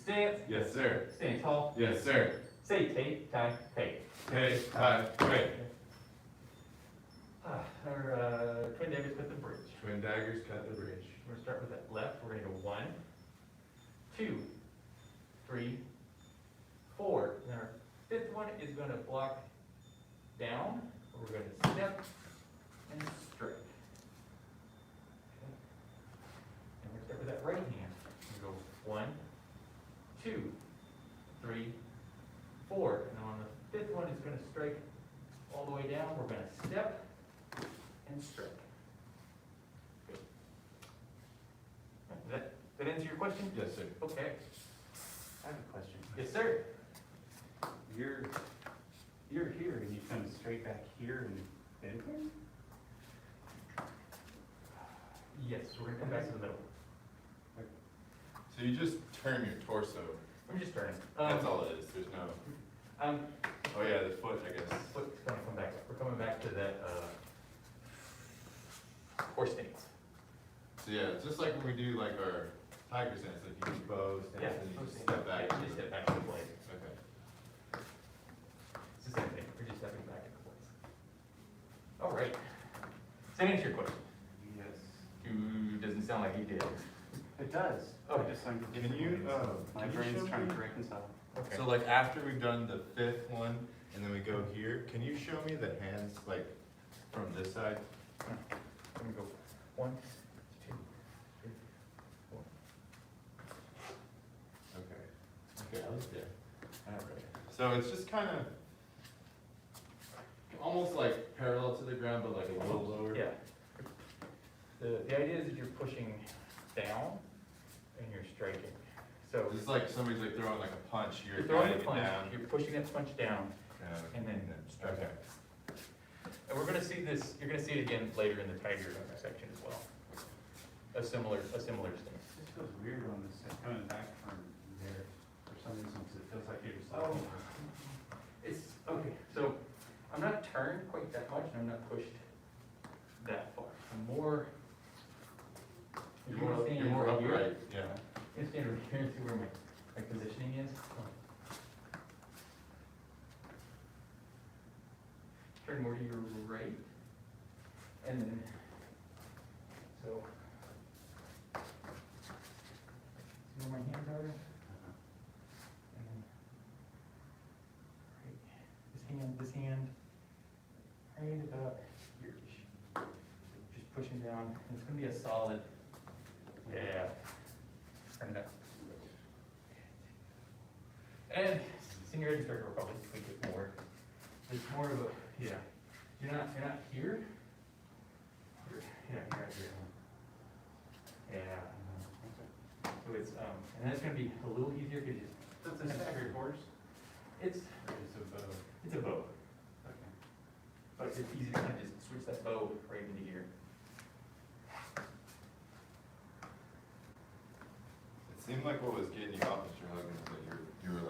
Stance. Yes, sir. Stand tall. Yes, sir. Say take, tie, pay. Take, tie, pay. Our twin daggers cut the bridge. Twin daggers cut the bridge. We're gonna start with that left. We're gonna go 1, 2, 3, 4. And our fifth one is gonna block down. We're gonna step and straight. Okay. And we're gonna start with that right hand. We're gonna go 1, 2, 3, 4. And on the fifth one is gonna strike all the way down. We're gonna step and strike. Good. That answer your question? Yes, sir. Okay. I have a question. Yes, sir. You're here and you come straight back here and bend here? Yes, we're gonna come back to the middle. So you just turn your torso. I'm just turning. That's all it is. There's no. Oh yeah, the foot, I guess. Foot's gonna come back. We're coming back to that, horse stance. So yeah, it's just like when we do like our tiger stance, like you do bow stance and you just step back. Yeah, you just step back into place. Okay. It's the same thing. We're just stepping back into place. All right. Does that answer your question? Yes. Doesn't sound like you did. It does. Oh. I just like the Can different you, ways. My can you brain's show trying me? to reconcile. Okay. So like after we've done the fifth one and then we go here, can you show me the hands like from this side? Let me go 1, 2, 3, 4. Okay. Okay, I was there. All right. So it's just kind of almost like parallel to the ground, but like a little lower. Yeah. The idea is that you're pushing down and you're striking. So It's like somebody's like throwing like a punch. you're You're throwing guiding a it punch, down. you're pushing that punch down, and then strike. Okay. And we're gonna see this, you're gonna see it again later in the tiger section as well. A similar stance. This feels weird on this side, coming back from there. For some reason, it feels like you're just. Oh. It's, okay, so I'm not turned quite that much, and I'm not pushed that far. I'm more. You're more right here. upright. Yeah. I'm gonna stand right here and see where my positioning is. Turn more to your right. And then, so. See where my hands are? And then, right, this hand, right about here. Just pushing down, and it's gonna be a solid, yeah. Turn it up. And senior Head Instructor will probably tweak it more. It's more of a, yeah. You're not here. You're right here. Yeah. So it's, and that's gonna be a little easier because you. That's a staggered horse? It's, Or is it a bow? it's a bow, Okay. but it's easy to kind of just switch that bow right into here. It seemed like what was getting you off Mr. Huggins, that you were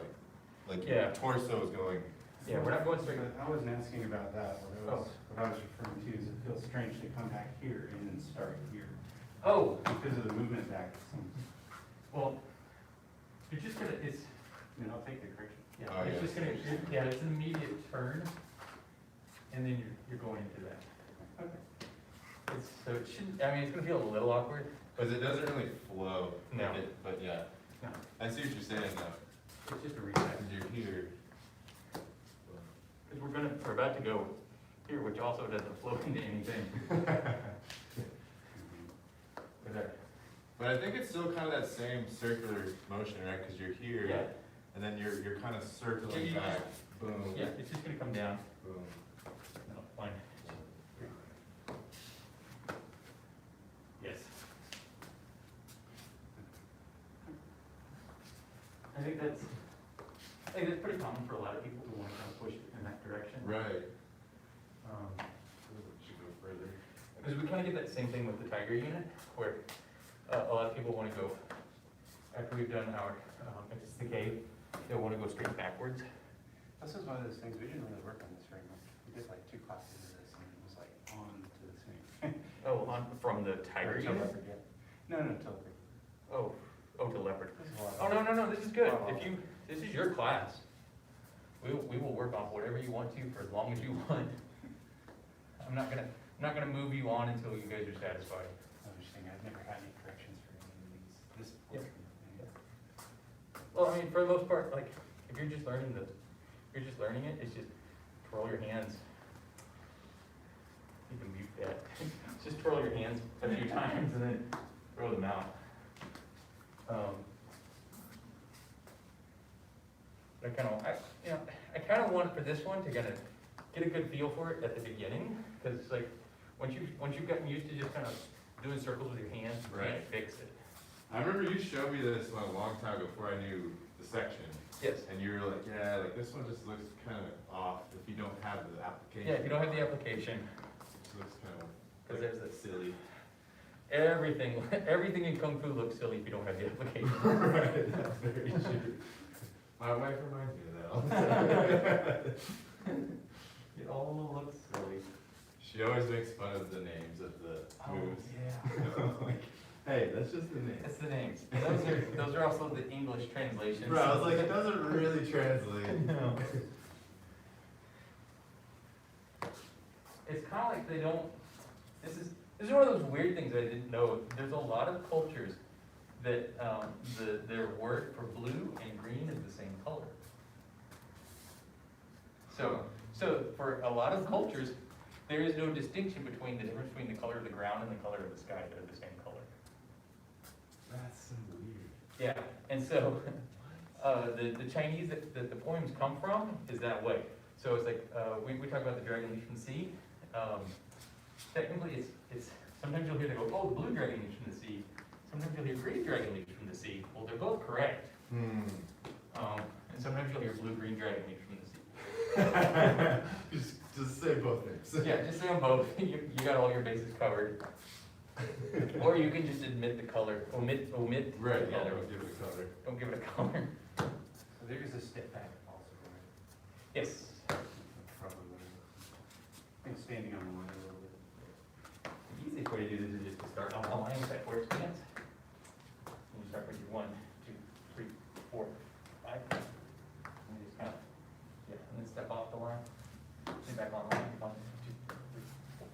like Yeah. your torso was going. Yeah, we're not going straight. But I wasn't asking about that. What I was referring to is it feels strange to come back here and then start here. Oh, Because of the movement back, it seems. well, you're just gonna, it's, I mean, I'll take the correction. yeah, Oh, it's yeah. just gonna, yeah, it's an immediate turn, and then you're going into that. Okay. It's, so it shouldn't, I mean, it's gonna feel a little awkward. Because it doesn't really flow. No. But yeah, No, I see what you're saying though. it's just a reset. Because you're here. Because we're about to go here, which also doesn't flow into anything. But I think it's still kind of that same circular motion, right? Because you're here, Yeah, and then you're kind of circling Yeah, back. Boom. yeah, it's just gonna come down. Boom. No, fine. Yes. I think that's pretty common for a lot of people who want to kind of push in that direction. Right. Should go further. Because we kind of get that same thing with the tiger unit, where a lot of people want to go, after we've done our, it's the cave, they'll want to go straight backwards. This is one of those things, we didn't really work on this very much. We did like 2 classes of this and it was like on to the thing. Oh, from the tiger unit? No, totally. Oh, Oh, to leopard. This is a lot of- Oh, no, this is good. This is your class. We will work on whatever you want to for as long as you want. I'm not gonna move you on until you guys are satisfied. I was just saying, I've never had any corrections for any of these, this Yeah. portion. Well, I mean, for the most part, like, if you're just learning it, it's just twirl your hands. You can mute that. Just twirl your hands a few times and then throw them out. I kind of want for this one to kind of get a good feel for it at the beginning, because like, once you've gotten used to just kind of doing circles with your hands, you can't Right. fix it. I remember you showed me this a long time before I knew the section. Yes. And you were like, yeah, like this one just looks kind of off if you don't have the application. Yeah, if you don't have the application, It looks kind of. 'cause there's this- silly. everything in Kung Fu looks silly if you don't have the application. Right, that's very true. My wife reminds me of that all the time. It all looks silly. She always makes fun of the names of the moves. yeah. Like, hey, that's just the name. It's the names. Those are also the English translations. Bro, I was like, it doesn't really translate. No. It's kind of like they don't, this is one of those weird things I didn't know. There's a lot of cultures that, their word for blue and green is the same color. So for a lot of cultures, there is no distinction between the difference between the color of the ground and the color of the sky. They're the same color. That's so weird. Yeah, and so, the Chinese that the poems come from is that way. So it's like, we talk about the dragon leaves from the sea. Technically, it's, sometimes you'll hear they go, oh, the blue dragon leaves from the sea. Sometimes you'll hear green dragon leaves from the sea. Well, they're both correct. And sometimes you'll hear blue-green dragon leaves from the sea. Just say both names. Yeah, just say them both. You got all your bases covered. Or you can just admit the color, omit. Right, Yeah, I'll there- give it a color. don't give it a color. So there's a step back also, right? Yes. Probably. I think standing on the line a little bit. The easiest way to do this is just to start on the line with that horse stance. And you start with your 1, 2, 3, 4, 5. And you just kind of, yeah, and then step off the line. Get back on the line. 1, 2, 3, 4.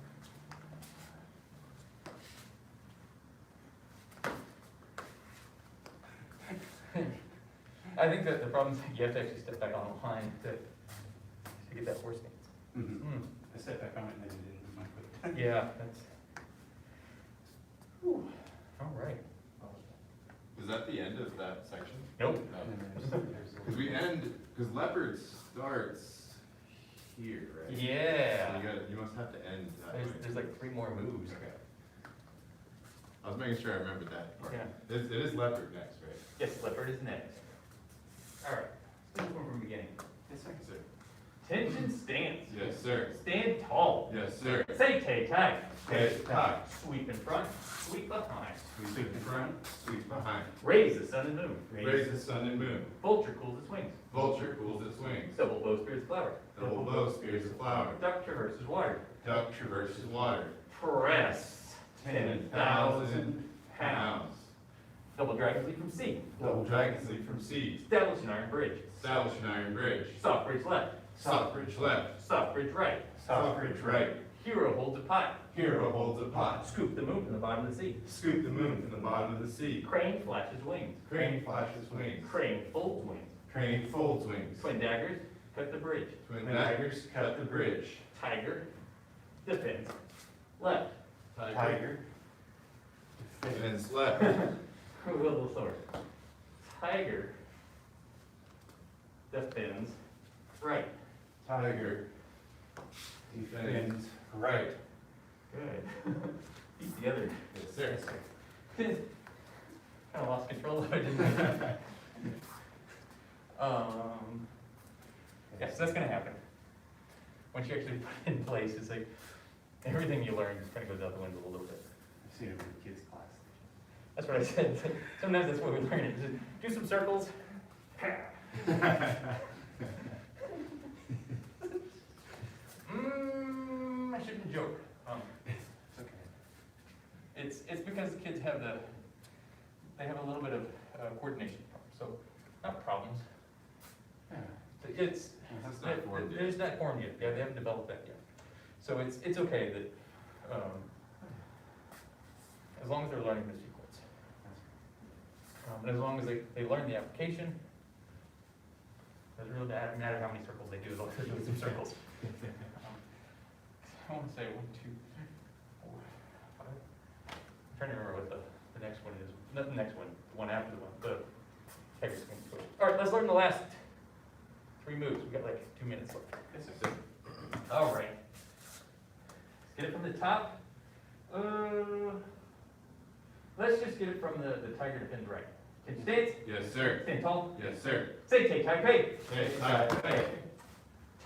I think that the problem is that you have to actually step back on the line to get that horse stance. Mm-hmm. I stepped back on it and then didn't move my foot. Yeah, that's. Whew. All right. Is that the end of that section? Nope. And then No. there's Because we end, because leopard starts here, right? Yeah. So you must have to end that way. There's like 3 more moves. Okay. I was making sure I remembered that part. Yeah. It is leopard next, right? Yes, leopard is next. All right, let's go from the beginning. Yes, sir. Yes, sir. Tension stance. Yes, sir. Stand tall. Yes, sir. Say tay tai. Tay tai. Sweep in front, sweep behind. Sweep in front, sweep behind. Raise the sun and moon. Raise the sun and moon. Vulture cools its wings. Vulture cools its wings. Double bow spears flower. Double bow spears a flower. Duck traverses water. Duck traverses water. Press 10,000 pounds. Double dragons leap from sea. Double dragons leap from sea. Establish an iron bridge. Establish an iron bridge. Soft bridge left. Soft bridge left. Soft bridge right. Soft bridge right. Hero holds a pot. Hero holds a pot. Scoop the moon from the bottom of the sea. Scoop the moon from the bottom of the sea. Crane flashes wings. Crane flashes wings. Crane folds wings. Crane folds wings. Twin daggers cut the bridge. Twin daggers cut the bridge. Tiger defends left. Tiger. Defends left. A little slower. Tiger defends right. Tiger defends right. Good. Beat the other. Yes, sir. Kind of lost control of it, didn't I? Yes, that's gonna happen. Once you actually put it in place, it's like, everything you learn just kind of goes out the window a little bit. I've seen it in the kids' class. That's what I said. Sometimes that's what we learn it. Just do some circles. I shouldn't joke. It's okay. It's because kids have they have a little bit of coordination problems, so, not problems. Yeah. It's, It's not formed yet. it's not formed yet, yeah, they haven't developed that yet. So it's okay that, as long as they're learning the sequence. And as long as they learn the application, doesn't really matter how many circles they do, as long as they're doing some circles. I want to say 1, 2, 3, 4, 5. I'm trying to remember what the next one is. Not the next one, the one after the one, the Tiger swing switch. All right, let's learn the last 3 moves. We've got like 2 minutes left. Yes, sir. All right. Let's get it from the top. Let's just get it from the tiger defends right. Can you stand? Yes, sir. Stand tall. Yes, sir. Say take tai pei. Take tai pei.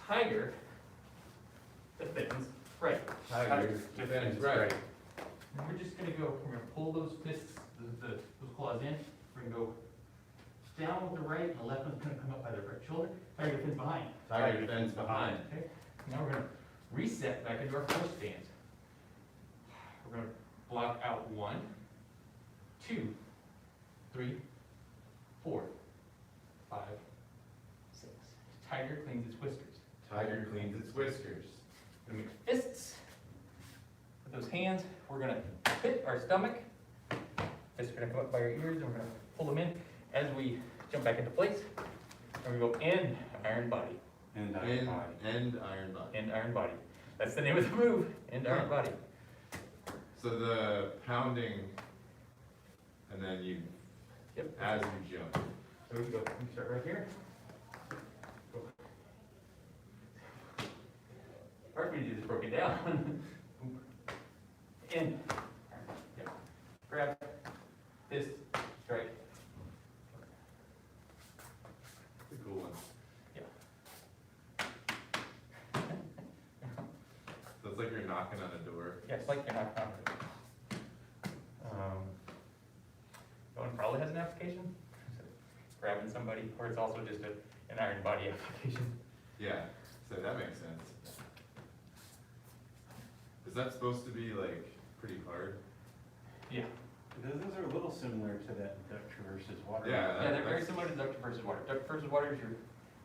Tiger defends right. Tiger defends right. And we're just gonna pull those fists, those claws in. We're gonna go down with the right, and the left one's gonna come up by the right shoulder. Tiger defends behind. Tiger defends behind. Okay. Now we're gonna reset back into our force stance. We're gonna block out 1, 2, 3, 4, 5, 6. Tiger cleans its whiskers. Tiger cleans its whiskers. We're gonna make fists. With those hands, we're gonna hit our stomach. Fists are gonna come up by our ears, and we're gonna pull them in as we jump back into place. And we go end iron body. And End body. iron body. End iron body. That's the name of the move. End iron body. So the pounding, and then you, Yep. as you jump. So we go. We start right here. Go. Hard for me to do this broken down. In. Yep. Grab. Fist. Strike. It's a cool one. Yeah. So it's like you're knocking on a door. Yeah, it's like you're not confident. That one probably has an application. Grabbing somebody, or it's also just an iron body application. Yeah, so that makes sense. Is that supposed to be like pretty hard? Yeah. Those are a little similar to that duck versus water. Yeah. Yeah, they're very similar to duck versus water. Duck versus water is your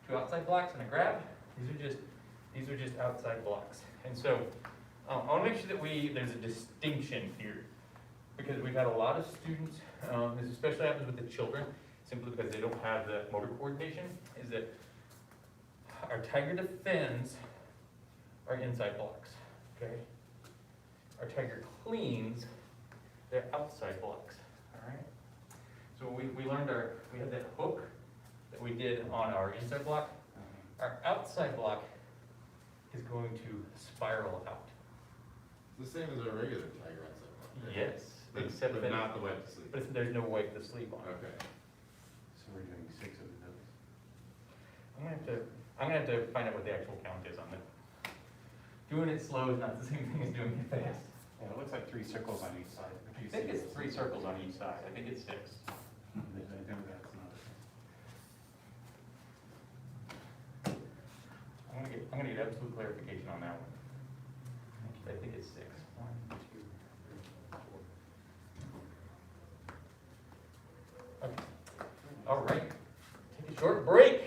2 outside blocks and a grab. These are just outside blocks. And so I want to make sure that there's a distinction here, because we've had a lot of students, this especially happens with the children, simply because they don't have the motor coordination, is that our tiger defends are inside blocks, okay? Our tiger cleans, they're outside blocks, all right? So we learned we had that hook that we did on our inside block. Our outside block is going to spiral out. It's the same as our regular tiger outside block, right? Yes, But, except but that, not the wet to sleep. but there's no wipe to sleep on. Okay. So we're doing 6 of those. I'm gonna have to find out what the actual count is on that. Doing it slow is not the same thing as doing it fast. Yeah, it looks like 3 circles on each side. I think it's 3 circles on each side. I think it's 6. I think that's not. I'm gonna get absolute clarification on that one. I think it's 6. 1, 2, 3, 4. Okay. All right. Take a short break.